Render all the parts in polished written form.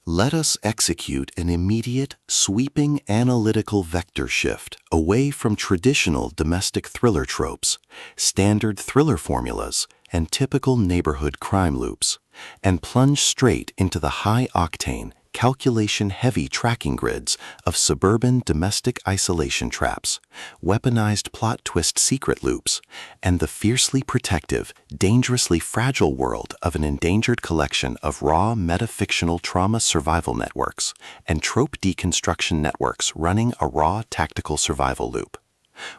Let us execute an immediate, sweeping analytical vector shift away from traditional domestic thriller tropes, standard thriller formulas, and typical neighborhood crime loops, and plunge straight into the high-octane, calculation-heavy tracking grids of suburban domestic isolation traps, weaponized plot twist secret loops, and the fiercely protective, dangerously fragile world of an endangered collection of raw metafictional trauma survival networks and trope deconstruction networks running a raw tactical survival loop.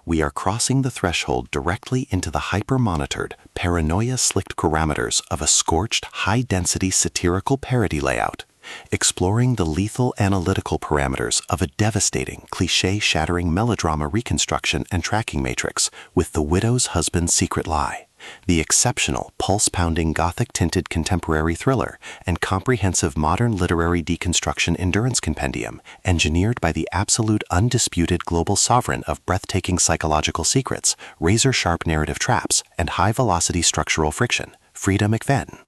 We are crossing the threshold directly into the hyper-monitored, paranoia-slicked parameters of a scorched, high-density satirical parody layout, exploring the lethal analytical parameters of a devastating, cliché-shattering melodrama reconstruction and tracking matrix with The Widow's Husband's Secret Lie, the exceptional, pulse-pounding Gothic-tinted contemporary thriller and comprehensive modern literary deconstruction endurance compendium engineered by the absolute undisputed global sovereign of breathtaking psychological secrets, razor-sharp narrative traps, and high-velocity structural friction, Freida McFadden.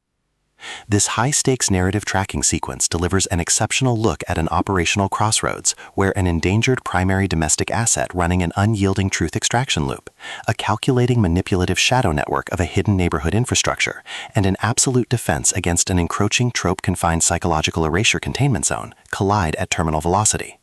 This high-stakes narrative tracking sequence delivers an exceptional look at an operational crossroads where an endangered primary domestic asset running an unyielding truth extraction loop, a calculating manipulative shadow network of a hidden neighborhood infrastructure, and an absolute defense against an encroaching trope-confined psychological erasure containment zone collide at terminal velocity.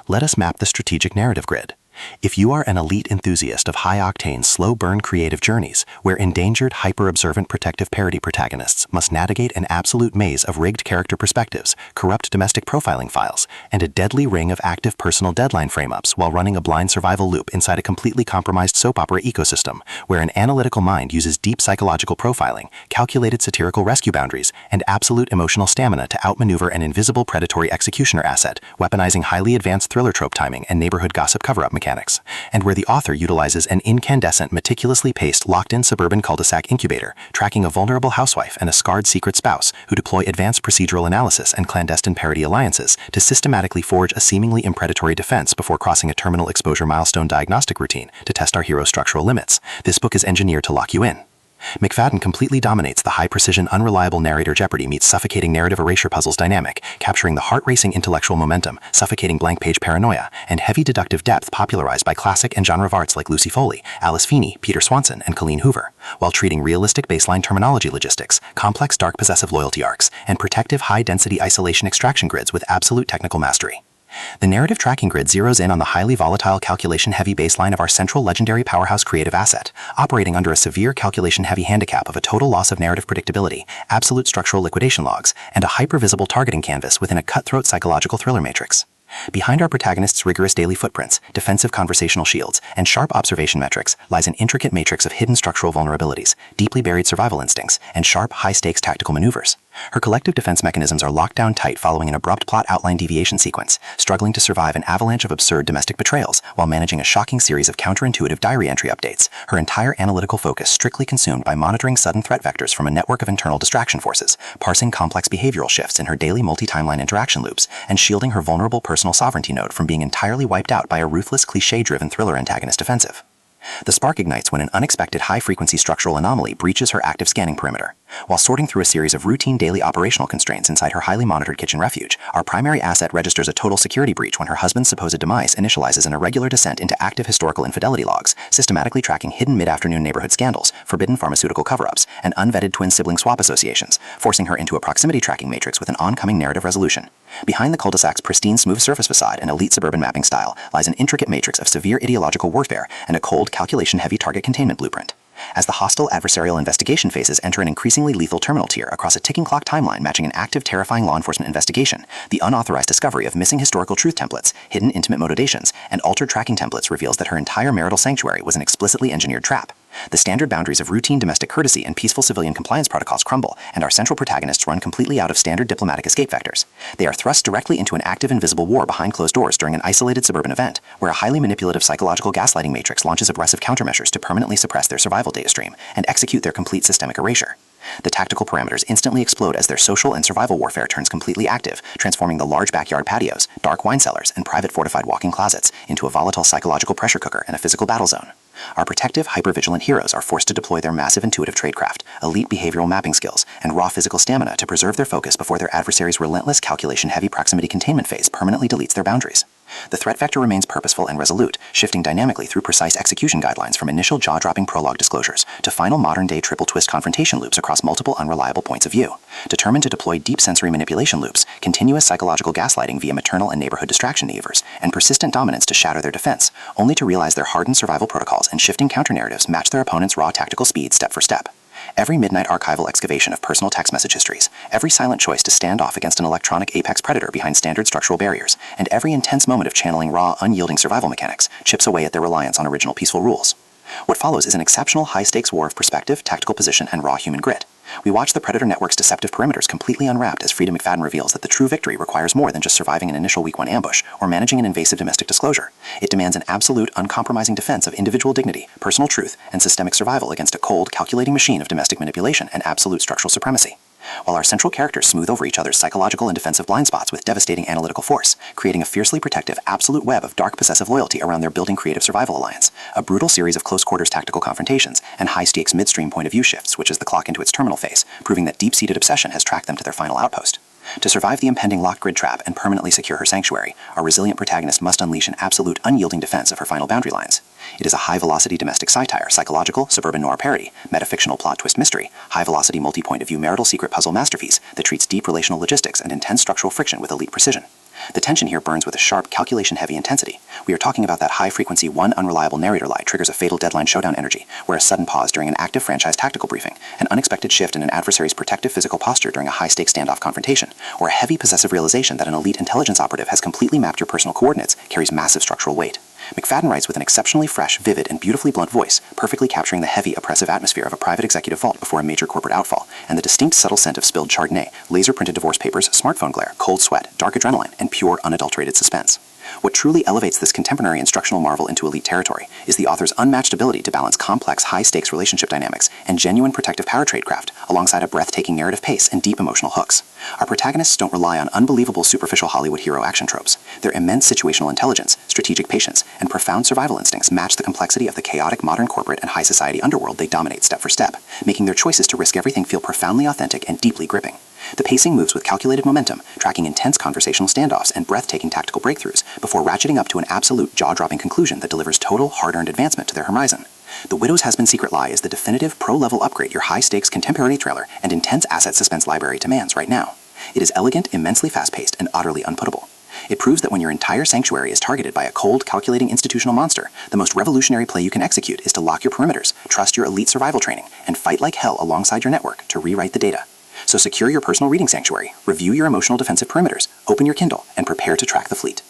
Let us map the strategic narrative grid. If you are an elite enthusiast of high-octane, slow-burn creative journeys where endangered, hyper-observant protective parody protagonists must navigate an absolute maze of rigged character perspectives, corrupt domestic profiling files, and a deadly ring of active personal deadline frame-ups while running a blind survival loop inside a completely compromised soap opera ecosystem where an analytical mind uses deep psychological profiling, calculated satirical rescue boundaries, and absolute emotional stamina to outmaneuver an invisible predatory executioner asset, weaponizing highly advanced thriller trope timing and neighborhood gossip cover-up mechanics, and where the author utilizes an incandescent, meticulously paced, locked-in suburban cul-de-sac incubator, tracking a vulnerable housewife and a scarred secret spouse who deploy advanced procedural analysis and clandestine parody alliances to systematically forge a seemingly impredatory defense before crossing a terminal exposure milestone diagnostic routine to test our hero's structural limits. This book is engineered to lock you in. McFadden completely dominates the high-precision, unreliable narrator jeopardy meets suffocating narrative erasure puzzles dynamic, capturing the heart-racing intellectual momentum, suffocating blank-page paranoia, and heavy deductive depth popularized by classic and genre of arts like Lucy Foley, Alice Feeney, Peter Swanson, and Colleen Hoover, while treating realistic baseline terminology logistics, complex dark possessive loyalty arcs, and protective high-density isolation extraction grids with absolute technical mastery. The narrative tracking grid zeroes in on the highly volatile calculation-heavy baseline of our central legendary powerhouse creative asset, operating under a severe calculation-heavy handicap of a total loss of narrative predictability, absolute structural liquidation logs, and a hyper-visible targeting canvas within a cutthroat psychological thriller matrix. Behind our protagonists' rigorous daily footprints, defensive conversational shields, and sharp observation metrics lies an intricate matrix of hidden structural vulnerabilities, deeply buried survival instincts, and sharp, high-stakes tactical maneuvers. Her collective defense mechanisms are locked down tight following an abrupt plot outline deviation sequence, struggling to survive an avalanche of absurd domestic betrayals while managing a shocking series of counterintuitive diary entry updates, her entire analytical focus strictly consumed by monitoring sudden threat vectors from a network of internal distraction forces, parsing complex behavioral shifts in her daily multi-timeline interaction loops, and shielding her vulnerable personal sovereignty node from being entirely wiped out by a ruthless, cliché-driven thriller antagonist offensive. The spark ignites when an unexpected high-frequency structural anomaly breaches her active scanning perimeter. While sorting through a series of routine daily operational constraints inside her highly monitored kitchen refuge, our primary asset registers a total security breach when her husband's supposed demise initializes an irregular descent into active historical infidelity logs, systematically tracking hidden mid-afternoon neighborhood scandals, forbidden pharmaceutical cover-ups, and unvetted twin-sibling swap associations, forcing her into a proximity tracking matrix with an oncoming narrative resolution. Behind the cul-de-sac's pristine smooth surface facade and elite suburban mapping style lies an intricate matrix of severe ideological warfare and a cold, calculation-heavy target containment blueprint. As the hostile adversarial investigation phases enter an increasingly lethal terminal tier across a ticking clock timeline matching an active, terrifying law enforcement investigation, the unauthorized discovery of missing historical truth templates, hidden intimate motivations, and altered tracking templates reveals that her entire marital sanctuary was an explicitly engineered trap. The standard boundaries of routine domestic courtesy and peaceful civilian compliance protocols crumble, and our central protagonists run completely out of standard diplomatic escape vectors. They are thrust directly into an active invisible war behind closed doors during an isolated suburban event, where a highly manipulative psychological gaslighting matrix launches aggressive countermeasures to permanently suppress their survival data stream and execute their complete systemic erasure. The tactical parameters instantly explode as their social and survival warfare turns completely active, transforming the large backyard patios, dark wine cellars, and private fortified walk-in closets into a volatile psychological pressure cooker and a physical battle zone. Our protective, hyper-vigilant heroes are forced to deploy their massive intuitive tradecraft, elite behavioral mapping skills, and raw physical stamina to preserve their focus before their adversary's relentless calculation-heavy proximity containment phase permanently deletes their boundaries. The threat vector remains purposeful and resolute, shifting dynamically through precise execution guidelines from initial jaw-dropping prologue disclosures to final modern-day triple-twist confrontation loops across multiple unreliable points of view. Determined to deploy deep sensory manipulation loops, continuous psychological gaslighting via maternal and neighborhood distraction maneuvers, and persistent dominance to shatter their defense, only to realize their hardened survival protocols and shifting counter-narratives match their opponent's raw tactical speed step for step. Every midnight archival excavation of personal text message histories, every silent choice to stand off against an electronic apex predator behind standard structural barriers, and every intense moment of channeling raw, unyielding survival mechanics chips away at their reliance on original peaceful rules. What follows is an exceptional high-stakes war of perspective, tactical position, and raw human grit. We watch the Predator Network's deceptive perimeters completely unwrapped as Freida McFadden reveals that the true victory requires more than just surviving an initial week 1 ambush or managing an invasive domestic disclosure. It demands an absolute, uncompromising defense of individual dignity, personal truth, and systemic survival against a cold, calculating machine of domestic manipulation and absolute structural supremacy. While our central characters smooth over each other's psychological and defensive blind spots with devastating analytical force, creating a fiercely protective, absolute web of dark possessive loyalty around their building creative survival alliance, a brutal series of close-quarters tactical confrontations, and high-stakes midstream point-of-view shifts switches the clock into its terminal phase, proving that deep-seated obsession has tracked them to their final outpost. To survive the impending locked grid trap and permanently secure her sanctuary, our resilient protagonist must unleash an absolute, unyielding defense of her final boundary lines. It is a high-velocity domestic satire, psychological, suburban noir parody, metafictional plot twist mystery, high-velocity multi-point-of-view marital secret puzzle masterpiece that treats deep relational logistics and intense structural friction with elite precision. The tension here burns with a sharp, calculation-heavy intensity. We are talking about that high-frequency, one unreliable narrator lie triggers a fatal deadline showdown energy, where a sudden pause during an active franchise tactical briefing, an unexpected shift in an adversary's protective physical posture during a high-stakes standoff confrontation, or a heavy possessive realization that an elite intelligence operative has completely mapped your personal coordinates carries massive structural weight. McFadden writes with an exceptionally fresh, vivid, and beautifully blunt voice, perfectly capturing the heavy, oppressive atmosphere of a private executive vault before a major corporate outfall, and the distinct, subtle scent of spilled Chardonnay, laser-printed divorce papers, smartphone glare, cold sweat, dark adrenaline, and pure, unadulterated suspense. What truly elevates this contemporary instructional marvel into elite territory is the author's unmatched ability to balance complex, high-stakes relationship dynamics and genuine protective power tradecraft alongside a breathtaking narrative pace and deep emotional hooks. Our protagonists don't rely on unbelievable superficial Hollywood hero action tropes. Their immense situational intelligence, strategic patience, and profound survival instincts match the complexity of the chaotic modern corporate and high society underworld they dominate step for step, making their choices to risk everything feel profoundly authentic and deeply gripping. The pacing moves with calculated momentum, tracking intense conversational standoffs and breathtaking tactical breakthroughs before ratcheting up to an absolute jaw-dropping conclusion that delivers total, hard-earned advancement to their horizon. The Widow's Husband Secret Lie is the definitive pro-level upgrade your high-stakes contemporary thriller and intense asset suspense library demands right now. It is elegant, immensely fast-paced, and utterly unputtable. It proves that when your entire sanctuary is targeted by a cold, calculating institutional monster, the most revolutionary play you can execute is to lock your perimeters, trust your elite survival training, and fight like hell alongside your network to rewrite the data. So secure your personal reading sanctuary, review your emotional defensive perimeters, open your Kindle, and prepare to track the fleet.